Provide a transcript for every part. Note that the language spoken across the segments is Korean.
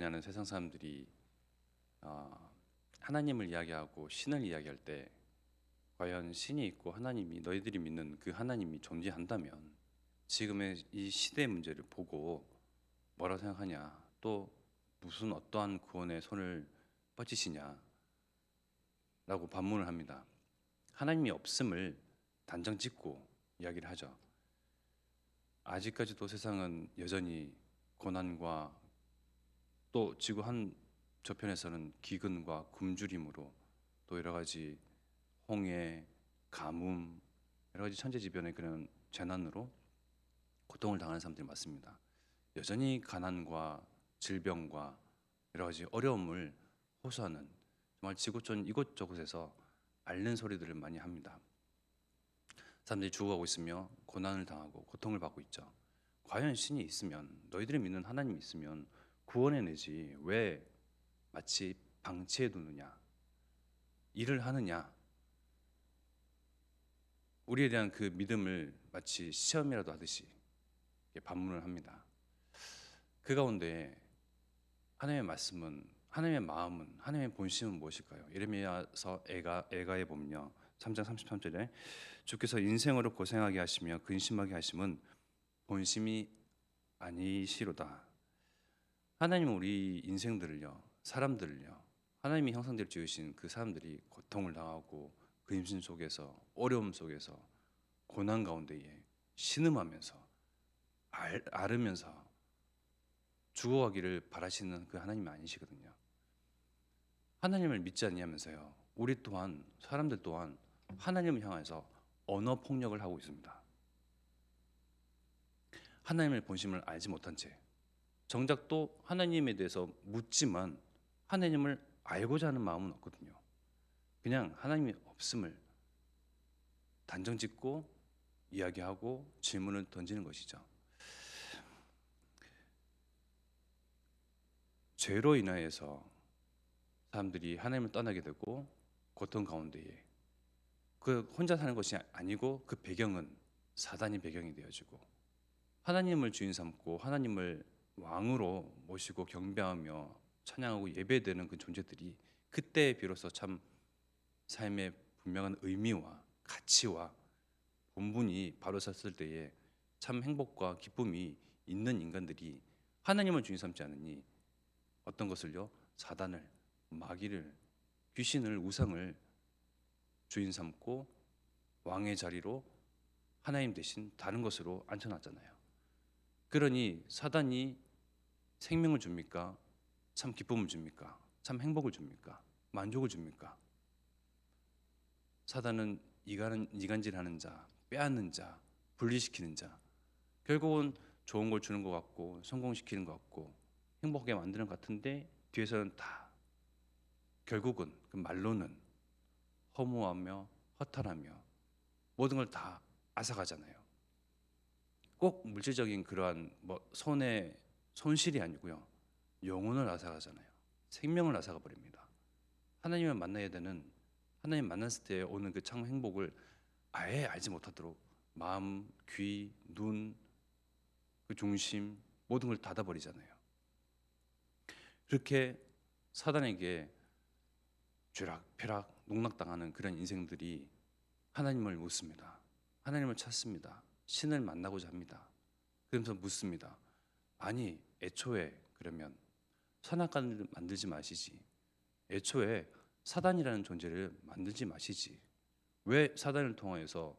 많이 하는 세상 사람들이 하나님을 이야기하고 신을 이야기할 때 과연 신이 있고 하나님이 너희들이 믿는 그 하나님이 존재한다면 지금의 이 시대의 문제를 보고 뭐라고 생각하냐, 또 무슨 어떠한 구원의 손을 뻗치시냐라고 반문을 합니다. 하나님이 없음을 단정짓고 이야기를 하죠. 아직까지도 세상은 여전히 고난과 또 지구 한 저편에서는 기근과 굶주림으로 또 여러 가지 홍해, 가뭄, 여러 가지 천재지변의 그런 재난으로 고통을 당하는 사람들이 많습니다. 여전히 가난과 질병과 여러 가지 어려움을 호소하는, 정말 지구촌 이곳저곳에서 앓는 소리들을 많이 합니다. 사람들이 죽어가고 있으며 고난을 당하고 고통을 받고 있죠. 과연 신이 있으면, 너희들이 믿는 하나님이 있으면 구원해내지 왜 마치 방치해 두느냐, 일을 하느냐, 우리에 대한 그 믿음을 마치 시험이라도 하듯이 반문을 합니다. 그 가운데 하나님의 말씀은, 하나님의 마음은, 하나님의 본심은 무엇일까요? 예레미야서 애가에 보면요, 3장 33절에 주께서 인생으로 고생하게 하시며 근심하게 하심은 본심이 아니시로다. 하나님은 우리 인생들을요, 사람들을요, 하나님이 형상대로 지으신 그 사람들이 고통을 당하고 근심 속에서, 어려움 속에서, 고난 가운데에 신음하면서 앓으면서 죽어가기를 바라시는 그 하나님이 아니시거든요. 하나님을 믿지 않냐면서요, 우리 또한, 사람들 또한 하나님을 향해서 언어 폭력을 하고 있습니다. 하나님의 본심을 알지 못한 채 정작 또 하나님에 대해서 묻지만 하나님을 알고자 하는 마음은 없거든요. 그냥 하나님이 없음을 단정짓고 이야기하고 질문을 던지는 것이죠. 죄로 인하여서 사람들이 하나님을 떠나게 되고 고통 가운데에 그 혼자 사는 것이 아니고 그 배경은 사단이 배경이 되어지고, 하나님을 주인 삼고 하나님을 왕으로 모시고 경배하며 찬양하고 예배되는 그 존재들이 그때 비로소 참 삶의 분명한 의미와 가치와 본분이 바로 섰을 때에 참 행복과 기쁨이 있는 인간들이 하나님을 주인 삼지 않으니 어떤 것을요? 사단을, 마귀를, 귀신을, 우상을 주인 삼고 왕의 자리로 하나님 대신 다른 것으로 앉혀놨잖아요. 그러니 사단이 생명을 줍니까? 참 기쁨을 줍니까? 참 행복을 줍니까? 만족을 줍니까? 사단은 이간질하는 자, 빼앗는 자, 분리시키는 자, 결국은 좋은 걸 주는 것 같고 성공시키는 것 같고 행복하게 만드는 것 같은데 뒤에서는 다 결국은 그 말로는 허무하며 허탈하며 모든 걸 다 앗아가잖아요. 꼭 물질적인 그러한 손해 손실이 아니고요, 영혼을 앗아가잖아요. 생명을 앗아가 버립니다. 하나님을 만나야 되는, 하나님 만났을 때 오는 그 참 행복을 아예 알지 못하도록 마음, 귀, 눈, 그 중심 모든 걸 닫아버리잖아요. 그렇게 사단에게 쥐락펴락 농락당하는 그런 인생들이 하나님을 묻습니다. 하나님을 찾습니다. 신을 만나고자 합니다. 그러면서 묻습니다. 아니, 애초에 그러면 선악과를 만들지 마시지, 애초에 사단이라는 존재를 만들지 마시지, 왜 사단을 통하여서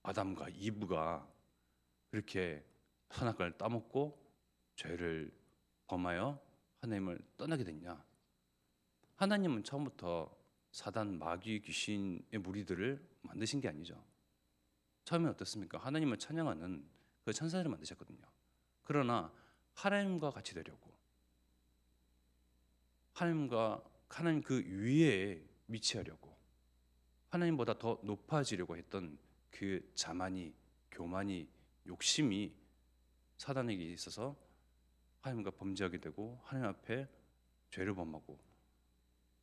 아담과 이브가 그렇게 선악과를 따먹고 죄를 범하여 하나님을 떠나게 됐냐? 하나님은 처음부터 사단, 마귀, 귀신의 무리들을 만드신 게 아니죠. 처음에 어떻습니까? 하나님을 찬양하는 그 천사들을 만드셨거든요. 그러나 하나님과 같이 되려고, 하나님 그 위에 위치하려고, 하나님보다 더 높아지려고 했던 그 자만이, 교만이, 욕심이 사단에게 있어서 하나님과 범죄하게 되고 하나님 앞에 죄를 범하고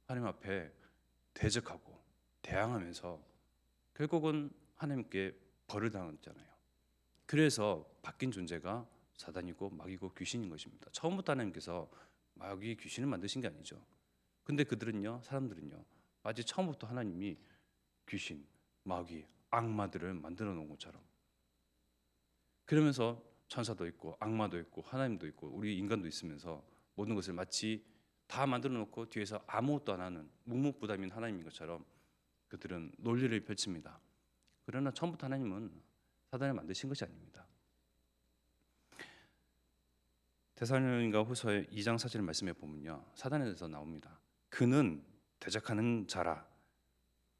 하나님 앞에 대적하고 대항하면서 결국은 하나님께 벌을 당했잖아요. 그래서 바뀐 존재가 사단이고 마귀고 귀신인 것입니다. 처음부터 하나님께서 마귀 귀신을 만드신 게 아니죠. 근데 그들은요, 사람들은요, 마치 처음부터 하나님이 귀신, 마귀, 악마들을 만들어 놓은 것처럼, 그러면서 천사도 있고 악마도 있고 하나님도 있고 우리 인간도 있으면서 모든 것을 마치 다 만들어 놓고 뒤에서 아무것도 안 하는 묵묵부담인 하나님인 것처럼 그들은 논리를 펼칩니다. 그러나 처음부터 하나님은 사단을 만드신 것이 아닙니다. 데살로니가 후서 2장 4절 말씀에 보면요, 사단에 대해서 나옵니다. 그는 대적하는 자라,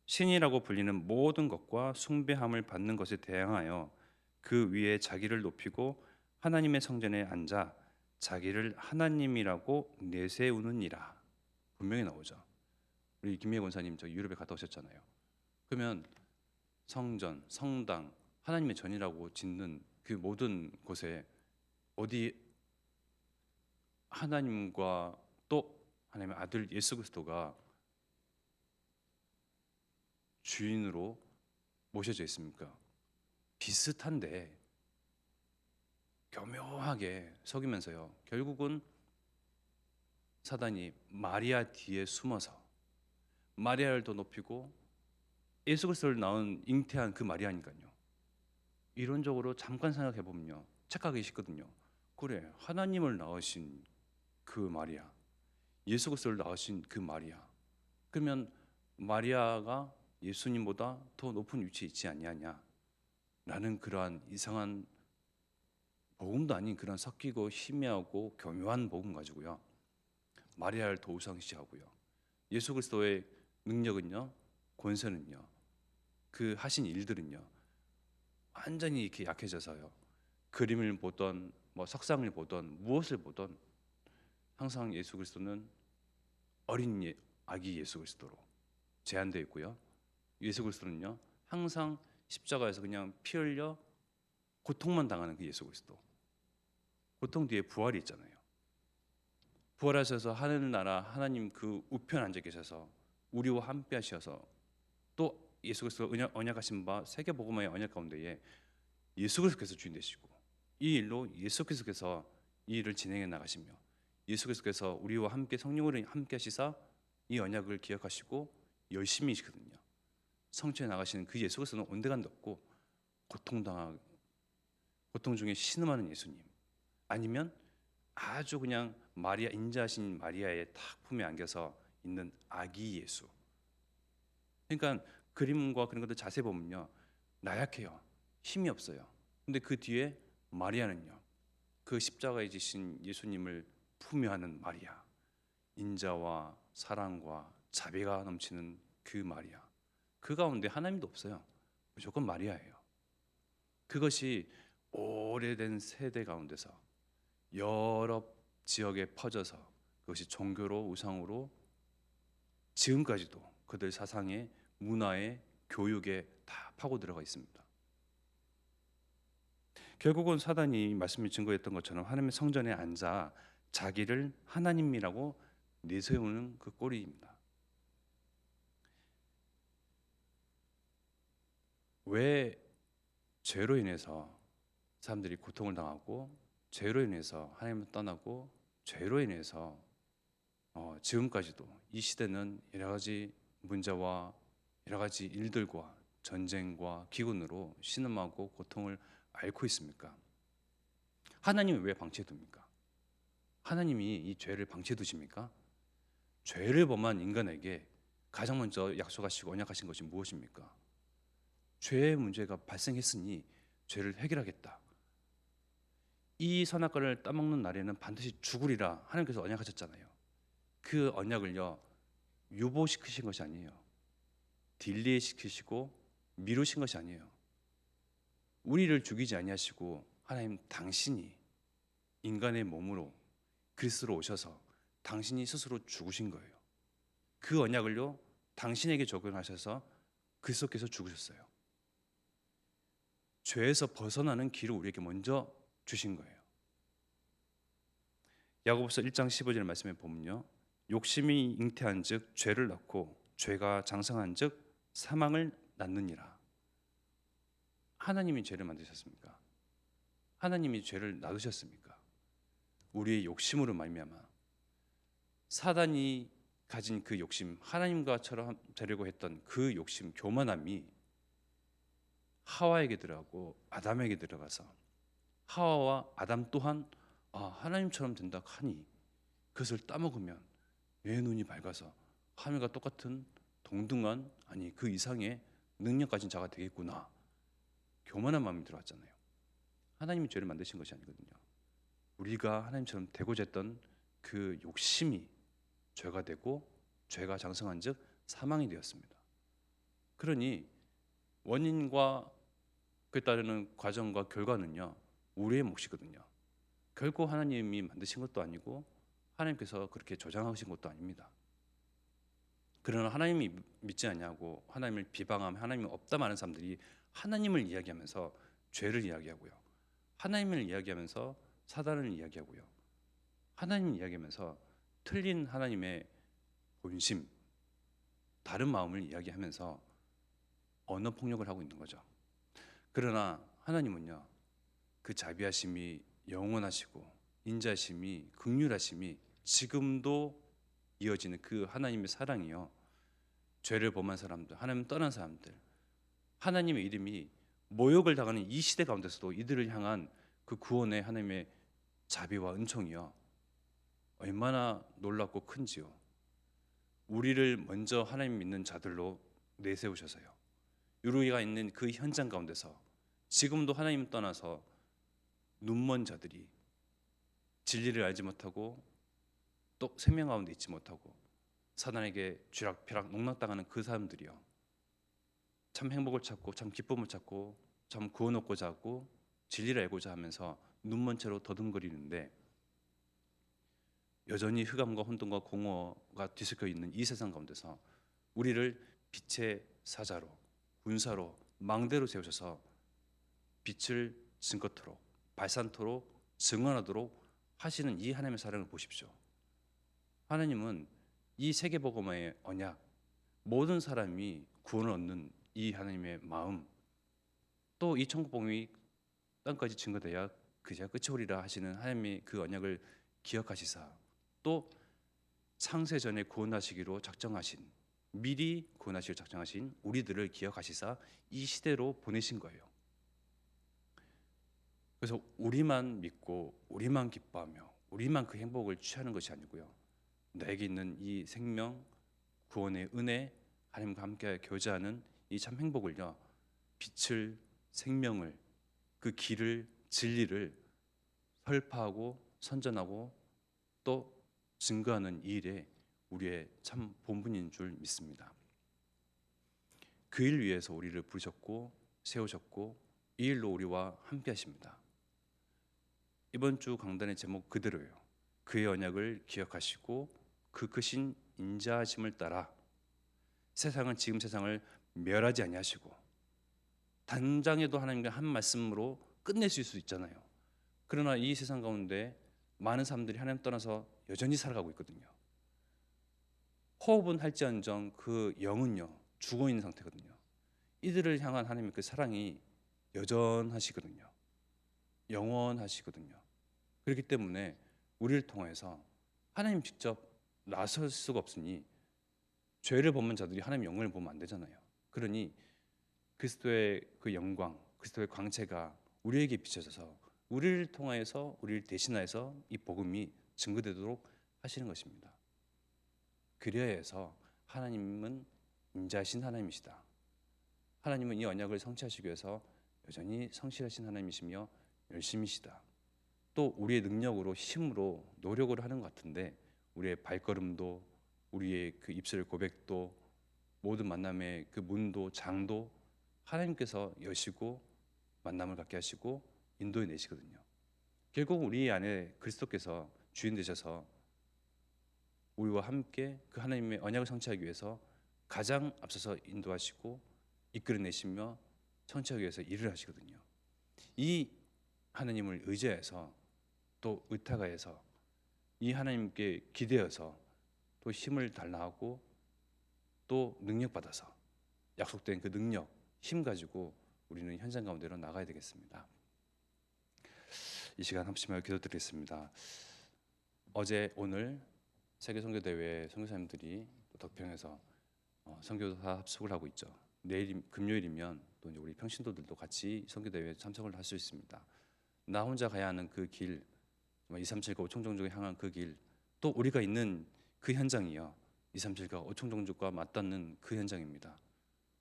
신이라고 불리는 모든 것과 숭배함을 받는 것에 대항하여 그 위에 자기를 높이고 하나님의 성전에 앉아 자기를 하나님이라고 내세우느니라. 분명히 나오죠. 우리 김미애 권사님 저 유럽에 갔다 오셨잖아요. 그러면 성전, 성당, 하나님의 전이라고 짓는 그 모든 곳에 어디 하나님과 또 하나님의 아들 예수 그리스도가 주인으로 모셔져 있습니까? 비슷한데 교묘하게 속이면서요, 결국은 사단이 마리아 뒤에 숨어서 마리아를 더 높이고 예수 그리스도를 낳은 잉태한 그 마리아니까요. 이론적으로 잠깐 생각해 보면요, 착각이 쉽거든요. 그래, 하나님을 낳으신 그 마리아, 예수 그리스도를 낳으신 그 마리아, 그러면 마리아가 예수님보다 더 높은 위치에 있지 아니하냐 라는 그러한 이상한 복음도 아닌 그런 섞이고 희미하고 교묘한 복음 가지고요, 마리아를 더 우상시하고요, 예수 그리스도의 능력은요, 권세는요, 그 하신 일들은요 완전히 이렇게 약해져서요, 그림을 보던 뭐 석상을 보던 무엇을 보던 항상 예수 그리스도는 어린 아기 예수 그리스도로 제한되어 있고요, 예수 그리스도는요 항상 십자가에서 그냥 피 흘려 고통만 당하는 그 예수 그리스도, 고통 뒤에 부활이 있잖아요. 부활하셔서 하늘나라 하나님 그 우편 앉아 계셔서 우리와 함께 하셔서 또 예수 그리스도 언약하신 바 세계복음화의 언약 가운데에 예수 그리스도께서 주인 되시고 이 일로 예수 그리스도께서 이 일을 진행해 나가시며 예수 그리스도께서 우리와 함께 성령으로 함께 하시사 이 언약을 기억하시고 열심히 하시거든요. 성취해 나가시는 그 예수 그리스도는 온데간데 없고 고통 중에 신음하는 예수님, 아니면 아주 그냥 마리아, 인자하신 마리아의 탁 품에 안겨서 있는 아기 예수. 그러니까 그림과 그런 것들 자세히 보면요, 나약해요, 힘이 없어요. 근데 그 뒤에 마리아는요, 그 십자가에 지신 예수님을 품에 안는 마리아, 인자와 사랑과 자비가 넘치는 그 마리아, 그 가운데 하나님도 없어요. 무조건 마리아예요. 그것이 오래된 세대 가운데서 여러 지역에 퍼져서 그것이 종교로 우상으로 지금까지도 그들 사상에, 문화에, 교육에 다 파고 들어가 있습니다. 결국은 사단이 말씀이 증거했던 것처럼 하나님의 성전에 앉아 자기를 하나님이라고 내세우는 그 꼴입니다. 왜 죄로 인해서 사람들이 고통을 당하고 죄로 인해서 하나님을 떠나고 죄로 인해서 지금까지도 이 시대는 여러 가지 문제와 여러 가지 일들과 전쟁과 기근으로 신음하고 고통을 앓고 있습니까? 하나님이 왜 방치해 둡니까? 하나님이 이 죄를 방치해 두십니까? 죄를 범한 인간에게 가장 먼저 약속하시고 언약하신 것이 무엇입니까? 죄의 문제가 발생했으니 죄를 해결하겠다. 이 선악과를 따먹는 날에는 반드시 죽으리라 하나님께서 언약하셨잖아요. 그 언약을요 유보시키신 것이 아니에요. 딜레이 시키시고 미루신 것이 아니에요. 우리를 죽이지 아니하시고 하나님 당신이 인간의 몸으로 그리스도로 오셔서 당신이 스스로 죽으신 거예요. 그 언약을요 당신에게 적용하셔서 그리스도께서 죽으셨어요. 죄에서 벗어나는 길을 우리에게 먼저 주신 거예요. 야고보서 1장 15절 말씀에 보면요, 욕심이 잉태한즉 죄를 낳고 죄가 장성한즉 사망을 낳느니라. 하나님이 죄를 만드셨습니까? 하나님이 죄를 낳으셨습니까? 우리의 욕심으로 말미암아 사단이 가진 그 욕심, 하나님과처럼 되려고 했던 그 욕심, 교만함이 하와에게 들어가고 아담에게 들어가서 하와와 아담 또한 하나님처럼 된다 하니 그것을 따먹으면 내 눈이 밝아서 하늘과 똑같은 동등한 아니 그 이상의 능력 가진 자가 되겠구나. 교만한 마음이 들어왔잖아요. 하나님이 죄를 만드신 것이 아니거든요. 우리가 하나님처럼 되고자 했던 그 욕심이 죄가 되고 죄가 장성한 즉 사망이 되었습니다. 그러니 원인과 그에 따르는 과정과 결과는요 우리의 몫이거든요. 결코 하나님이 만드신 것도 아니고 하나님께서 그렇게 조장하신 것도 아닙니다. 그러나 하나님이 믿지 않냐고 하나님을 비방하며 하나님이 없다 많은 사람들이 하나님을 이야기하면서 죄를 이야기하고요. 하나님을 이야기하면서 사단을 이야기하고요. 하나님을 이야기하면서 틀린 하나님의 본심, 다른 마음을 이야기하면서 언어 폭력을 하고 있는 거죠. 그러나 하나님은요. 그 자비하심이 영원하시고 인자하심이 긍휼하심이 지금도 이어지는 그 하나님의 사랑이요. 죄를 범한 사람들, 하나님 떠난 사람들, 하나님의 이름이 모욕을 당하는 이 시대 가운데서도 이들을 향한 그 구원의 하나님의 자비와 은총이요. 얼마나 놀랍고 큰지요. 우리를 먼저 하나님 믿는 자들로 내세우셔서요. 우리가 있는 그 현장 가운데서 지금도 하나님 떠나서 눈먼 자들이 진리를 알지 못하고 또 생명 가운데 있지 못하고 사단에게 쥐락펴락 농락당하는 그 사람들이요. 참 행복을 찾고 참 기쁨을 찾고 참 구원 얻고자 하고 진리를 알고자 하면서 눈먼 채로 더듬거리는데 여전히 흑암과 혼돈과 공허가 뒤섞여 있는 이 세상 가운데서 우리를 빛의 사자로 군사로 망대로 세우셔서 빛을 증거토록 발산토록 증언하도록 하시는 이 하나님의 사랑을 보십시오. 하나님은 이 세계복음화의 언약, 모든 사람이 구원을 얻는 이 하나님의 마음, 또 이 천국복음이 땅까지 증거돼야 그제야 끝이 오리라 하시는 하나님의 그 언약을 기억하시사 또 창세 전에 구원하시기로 작정하신 미리 구원하시기로 작정하신 우리들을 기억하시사 이 시대로 보내신 거예요. 그래서 우리만 믿고 우리만 기뻐하며 우리만 그 행복을 취하는 것이 아니고요. 나에게 있는 이 생명, 구원의 은혜, 하나님과 함께 교제하는 이 참 행복을요. 빛을, 생명을, 그 길을, 진리를 설파하고 선전하고 또 증거하는 이 일에 우리의 참 본분인 줄 믿습니다. 그 일 위해서 우리를 부르셨고 세우셨고 이 일로 우리와 함께 하십니다. 이번 주 강단의 제목 그대로예요. 그의 언약을 기억하시고 그 크신 인자하심을 따라 세상은 지금 세상을 멸하지 아니하시고 단장에도 하나님과 한 말씀으로 끝내실 수 있잖아요. 그러나 이 세상 가운데 많은 사람들이 하나님 떠나서 여전히 살아가고 있거든요. 호흡은 할지언정 그 영은요 죽어 있는 상태거든요. 이들을 향한 하나님의 그 사랑이 여전하시거든요. 영원하시거든요. 그렇기 때문에 우리를 통해서 하나님 직접 나설 수가 없으니 죄를 범한 자들이 하나님의 영광을 보면 안 되잖아요. 그러니 그리스도의 그 영광, 그리스도의 광채가 우리에게 비춰져서 우리를 통하여서 우리를 대신하여서 이 복음이 증거되도록 하시는 것입니다. 그래야 해서 하나님은 인자하신 하나님이시다. 하나님은 이 언약을 성취하시기 위해서 여전히 성실하신 하나님이시며 열심히시다. 또 우리의 능력으로 힘으로 노력을 하는 것 같은데 우리의 발걸음도 우리의 그 입술 고백도 모든 만남의 그 문도 장도 하나님께서 여시고 만남을 갖게 하시고 인도해 내시거든요. 결국 우리 안에 그리스도께서 주인 되셔서 우리와 함께 그 하나님의 언약을 성취하기 위해서 가장 앞서서 인도하시고 이끌어내시며 성취하기 위해서 일을 하시거든요. 이 하나님을 의지해서 또 의탁하여서 이 하나님께 기대어서 또 힘을 달라하고 또 능력 받아서 약속된 그 능력, 힘 가지고 우리는 현장 가운데로 나가야 되겠습니다. 이 시간 합심하여 기도드리겠습니다. 어제 오늘 세계 선교 대회 선교사님들이 또 덕평에서 선교사 합숙을 하고 있죠. 내일 금요일이면 또 이제 우리 평신도들도 같이 선교 대회에 참석을 할 수 있습니다. 나 혼자 가야 하는 그 길, 237과 오총종족에 향한 그 길, 또 우리가 있는 그 현장이요. 237과 오총종족과 맞닿는 그 현장입니다.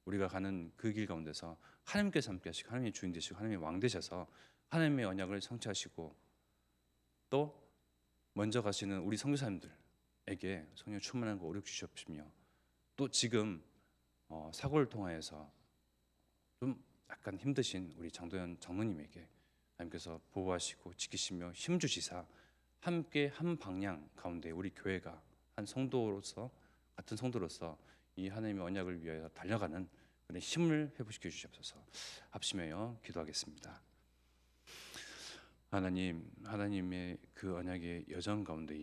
우리가 가는 그 길 가운데서 하나님께서 함께 하시고 하나님의 주인 되시고 하나님의 왕 되셔서 하나님의 언약을 성취하시고 또 먼저 가시는 우리 선교사님들에게 성령 충만한 거 오력 주시옵시며 또 지금 사고를 통하여서 좀 약간 힘드신 우리 장도연 장로님에게 하나님께서 보호하시고 지키시며 힘 주시사 함께 한 방향 가운데 우리 교회가 한 성도로서 같은 성도로서 이 하나님의 언약을 위하여 달려가는 그런 힘을 회복시켜 주시옵소서. 합심하여 기도하겠습니다. 하나님, 하나님의 그 언약의 여정 가운데